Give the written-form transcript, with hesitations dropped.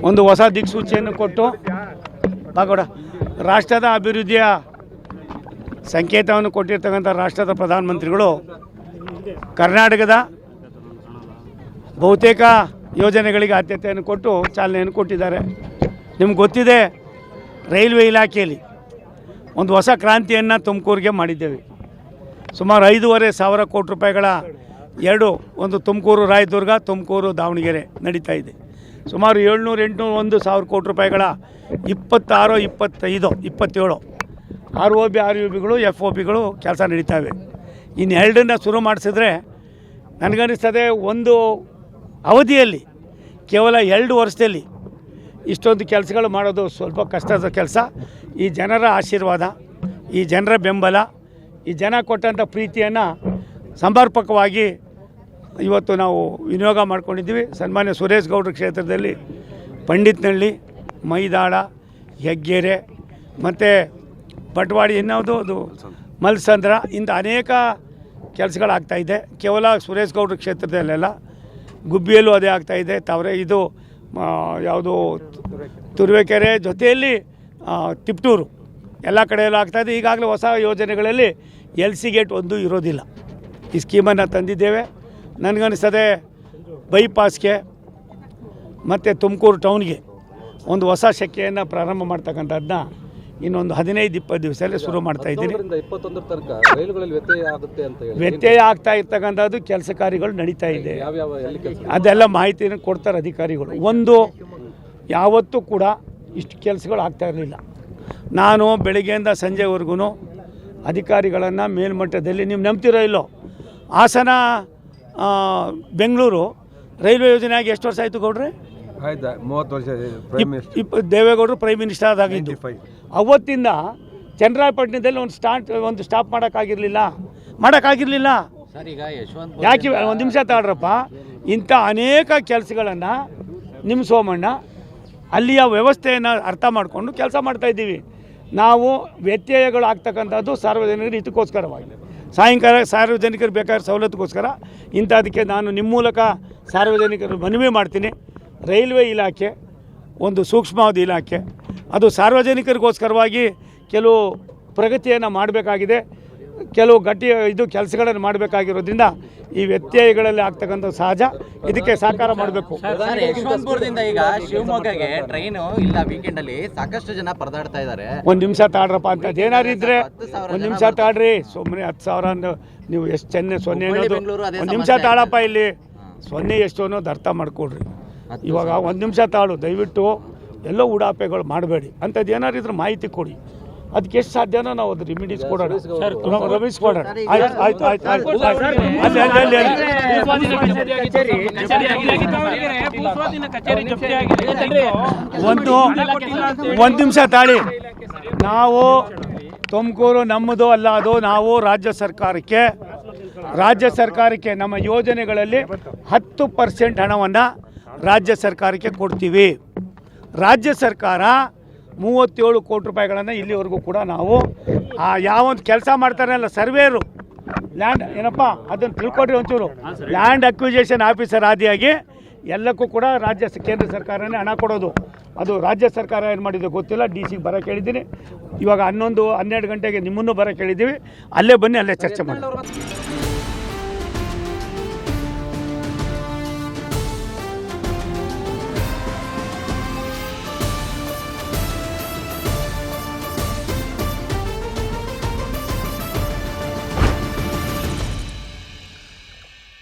ಒಂದು ಹೊಸ ದಿಕ್ಸೂಚಿಯನ್ನು ಕೊಟ್ಟು ಬಾಗೋಡ ರಾಷ್ಟ್ರದ ಅಭಿವೃದ್ಧಿಯ ಸಂಕೇತವನ್ನು ಕೊಟ್ಟಿರ್ತಕ್ಕಂಥ ರಾಷ್ಟ್ರದ ಪ್ರಧಾನಮಂತ್ರಿಗಳು ಕರ್ನಾಟಕದ ಬಹುತೇಕ ಯೋಜನೆಗಳಿಗೆ ಆದ್ಯತೆಯನ್ನು ಕೊಟ್ಟು ಚಾಲನೆಯನ್ನು ಕೊಟ್ಟಿದ್ದಾರೆ. ನಿಮ್ಗೆ ಗೊತ್ತಿದೆ, ರೈಲ್ವೆ ಇಲಾಖೆಯಲ್ಲಿ ಒಂದು ಹೊಸ ಕ್ರಾಂತಿಯನ್ನು ತುಮಕೂರಿಗೆ ಮಾಡಿದ್ದೇವೆ. ಸುಮಾರು 5,500 ಕೋಟಿ ರೂಪಾಯಿಗಳ ಒಂದು ತುಮಕೂರು ರಾಯದುರ್ಗ, ತುಮಕೂರು ದಾವಣಗೆರೆ ನಡೀತಾ ಇದೆ. ಸುಮಾರು 700-800-1,000 ಕೋಟಿ ರೂಪಾಯಿಗಳ 26, 25, 27 ROB, RUBಗಳು, FOBಗಳು ಕೆಲಸ ನಡೀತಾವೆ. ಇನ್ನು 2 ಶುರು ಮಾಡಿಸಿದ್ರೆ ನನಗನ್ನಿಸ್ತದೆ ಒಂದು ಅವಧಿಯಲ್ಲಿ ಕೇವಲ 2 ವರ್ಷದಲ್ಲಿ ಇಷ್ಟೊಂದು ಕೆಲಸಗಳು ಮಾಡೋದು ಸ್ವಲ್ಪ ಕಷ್ಟದ ಕೆಲಸ. ಈ ಜನರ ಆಶೀರ್ವಾದ, ಈ ಜನರ ಬೆಂಬಲ, ಈ ಜನ ಕೊಟ್ಟಂಥ ಪ್ರೀತಿಯನ್ನು ಸಮರ್ಪಕವಾಗಿ ಇವತ್ತು ನಾವು ವಿನಿಯೋಗ ಮಾಡ್ಕೊಂಡಿದ್ದೀವಿ. ಸನ್ಮಾನ್ಯ ಸುರೇಶ್ ಗೌಡ್ರ ಕ್ಷೇತ್ರದಲ್ಲಿ ಪಂಡಿತನಹಳ್ಳಿ, ಮೈದಾಳ, ಹೆಗ್ಗೆರೆ ಮತ್ತು ಬಟ್ವಾಡಿ, ಇನ್ಯಾವುದು ಅದು ಮಲ್ಸಂದ್ರ, ಇಂಥ ಅನೇಕ ಕೆಲಸಗಳಾಗ್ತಾಯಿದೆ. ಕೇವಲ ಸುರೇಶ್ ಗೌಡ್ರ ಕ್ಷೇತ್ರದಲ್ಲೆಲ್ಲ, ಗುಬ್ಬಿಯಲ್ಲೂ ಅದೇ ಆಗ್ತಾಯಿದೆ. ಇದು ಯಾವುದು ತುರುವೇಕೆರೆ ಜೊತೆಯಲ್ಲಿ ತಿಪ್ಟೂರು ಎಲ್ಲ ಕಡೆಯಲ್ಲೂ ಆಗ್ತಾಯಿದೆ. ಈಗಾಗಲೇ ಹೊಸ ಯೋಜನೆಗಳಲ್ಲಿ LC ಗೇಟ್ ಒಂದು ಇರೋದಿಲ್ಲ. ಈ ಸ್ಕೀಮನ್ನು ತಂದಿದ್ದೇವೆ. ನನಗನ್ನಿಸ್ತದೆ ಬೈಪಾಸ್ಗೆ ಮತ್ತು ತುಮಕೂರು ಟೌನ್ಗೆ ಒಂದು ಹೊಸ ಶೆಕೆಯನ್ನು ಪ್ರಾರಂಭ ಮಾಡ್ತಕ್ಕಂಥದ್ದನ್ನ ಇನ್ನೊಂದು 15-20 ದಿವಸದಲ್ಲಿ ಶುರು ಮಾಡ್ತಾಯಿದ್ದೀನಿ. ವ್ಯತ್ಯಯ ಆಗ್ತಾ ಇರ್ತಕ್ಕಂಥದ್ದು ಕೆಲಸ ಕಾರ್ಯಗಳು ನಡೀತಾ ಇದೆ. ಅದೆಲ್ಲ ಮಾಹಿತಿಯನ್ನು ಕೊಡ್ತಾರೆ ಅಧಿಕಾರಿಗಳು. ಒಂದು ಯಾವತ್ತೂ ಕೂಡ ಇಷ್ಟು ಕೆಲಸಗಳು ಆಗ್ತಾ ಇರಲಿಲ್ಲ. ನಾನು ಬೆಳಗ್ಗೆಯಿಂದ ಸಂಜೆವರೆಗೂ ಅಧಿಕಾರಿಗಳನ್ನು ಮೇಲ್ಮಟ್ಟದಲ್ಲಿ, ನೀವು ನಂಬ್ತಿರೋ ಇಲ್ಲೋ, ಹಾಸನ ಬೆಂಗಳೂರು ರೈಲ್ವೆ ಯೋಜನೆ ಆಗಿ ಎಷ್ಟು ವರ್ಷ ಆಯಿತು ಗೌಡ್ರೆ? 30 ವರ್ಷ. ದೇವೇಗೌಡರು ಪ್ರೈಮ್ ಮಿನಿಸ್ಟರ್ ಆದಾಗಿದ್ದು. ಅವತ್ತಿಂದ ಚನ್ನರಾಯಪಟ್ಟಣದಲ್ಲಿ ಒಂದು ಸ್ಟಾಪ್ ಮಾಡೋಕ್ಕಾಗಿರಲಿಲ್ಲ. ಯಾಕೆ? ಒಂದು ನಿಮಿಷ ತಾಳ್ರಪ್ಪ. ಇಂಥ ಅನೇಕ ಕೆಲಸಗಳನ್ನು ನಿಮ್ಮ ಸೋಮಣ್ಣ ಅಲ್ಲಿಯ ವ್ಯವಸ್ಥೆಯನ್ನು ಅರ್ಥ ಮಾಡಿಕೊಂಡು ಕೆಲಸ ಮಾಡ್ತಾಯಿದ್ದೀವಿ. ನಾವು ವ್ಯತ್ಯಯಗಳು ಆಗ್ತಕ್ಕಂಥದ್ದು ಸಾರ್ವಜನಿಕರ ಹಿತಕ್ಕೋಸ್ಕರವಾಗಿ, ಸಾರ್ವಜನಿಕರು ಬೇಕಾದ ಸವಲತ್ತುಗೋಸ್ಕರ ಇಂಥದಕ್ಕೆ ನಾನು ನಿಮ್ಮ ಮೂಲಕ ಸಾರ್ವಜನಿಕರು ಮನವಿ ಮಾಡ್ತೀನಿ. ರೈಲ್ವೆ ಇಲಾಖೆ ಒಂದು ಸೂಕ್ಷ್ಮವಾದ ಇಲಾಖೆ. ಅದು ಸಾರ್ವಜನಿಕರಿಗೋಸ್ಕರವಾಗಿ ಕೆಲವು ಪ್ರಗತಿಯನ್ನು ಮಾಡಬೇಕಾಗಿದೆ, ಕೆಲವು ಕೆಲಸಗಳನ್ನು ಮಾಡಬೇಕಾಗಿರೋದ್ರಿಂದ ಈ ವ್ಯತ್ಯಯಗಳಲ್ಲಿ ಆಗ್ತಕ್ಕಂಥ ಸಹಜ. ಇದಕ್ಕೆ ಸಹಕಾರ ಮಾಡಬೇಕು. ಯಶವಂತಪುರದಿಂದ ಈಗ ಶಿವಮೊಗ್ಗಗೆ ಟ್ರೈನು ಇಲ್ಲ, ವೀಕೆಂಡಲ್ಲಿ ಸಾಕಷ್ಟು ಜನ ಪರದಾಡ್ತಾ ಇದ್ದಾರೆ. ಒಂದು ನಿಮಿಷ ತಾಳ್ರಪ್ಪ ಅಂತ ಏನಾರು ಇದ್ರೆ ಒಂದು ನಿಮಿಷ ತಾಳ್ರಿ. ಸುಮ್ಮನೆ 10,000 ನೀವು ಎಷ್ಟು ಸೊನ್ನೆ ಅನ್ನೋದು ಒಂದು ನಿಮಿಷ ತಾಳಪ್ಪ. ಇಲ್ಲಿ ಸೊನ್ನೆ ಎಷ್ಟು ಅನ್ನೋದು ಅರ್ಥ ಮಾಡ್ಕೊಡ್ರಿ. ಇವಾಗ ಒಂದು ನಿಮಿಷ ತಾಳು. ದಯವಿಟ್ಟು ಎಲ್ಲೋ ಉಡಾಪೆಗಳು ಮಾಡಬೇಡಿ. ಅಂಥದ್ದು ಏನಾರು ಇದ್ರೆ ಮಾಹಿತಿ ಕೊಡಿ. ಅದಕ್ಕೆ ಎಷ್ಟು ಸಾಧ್ಯನೋ ನಾವು ಅದು ರಿಮಿಡೀಸ್ ಕೊಡೋಣ, ರಮೇಶ್ ಕೊಡೋಣ. ಆಯ್ತು. ಒಂದು ನಿಮಿಷ ತಾಳಿ. ನಾವು ತುಮಕೂರು ನಮ್ಮದು ಅಲ್ಲ, ಅದು ನಾವು ರಾಜ್ಯ ಸರ್ಕಾರಕ್ಕೆ ನಮ್ಮ ಯೋಜನೆಗಳಲ್ಲಿ 10% ಹಣವನ್ನು ರಾಜ್ಯ ಸರ್ಕಾರಕ್ಕೆ ಕೊಡ್ತೀವಿ. ರಾಜ್ಯ ಸರ್ಕಾರ 37 ಕೋಟಿ ರೂಪಾಯಿಗಳನ್ನು ಇಲ್ಲಿವರೆಗೂ ಕೂಡ ನಾವು ಯಾವೊಂದು ಕೆಲಸ ಮಾಡ್ತಾರಲ್ಲ ಸರ್ವೇರು, ಲ್ಯಾಂಡ್ ಏನಪ್ಪ ಅದನ್ನು ತಿಳ್ಕೊಡ್ರಿ ಒಂಚೂರು. ಲ್ಯಾಂಡ್ ಅಕ್ವಿಜೇಷನ್ ಆಫೀಸರ್ ಆದಿಯಾಗಿ ಎಲ್ಲಕ್ಕೂ ಕೂಡ ಕೇಂದ್ರ ಸರ್ಕಾರನೇ ಹಣ ಕೊಡೋದು. ಅದು ರಾಜ್ಯ ಸರ್ಕಾರ ಏನು ಮಾಡಿದೆ ಗೊತ್ತಿಲ್ಲ. DC ಬರೋಕ್ಕೆ ಹೇಳಿದ್ದೀನಿ. ಇವಾಗ 11-12 ಗಂಟೆಗೆ ನಿಮ್ಮನ್ನು ಬರೋಕ್ಕೆ ಹೇಳಿದ್ದೀವಿ. ಅಲ್ಲೇ ಬನ್ನಿ, ಅಲ್ಲೇ ಚರ್ಚೆ ಮಾಡಿ.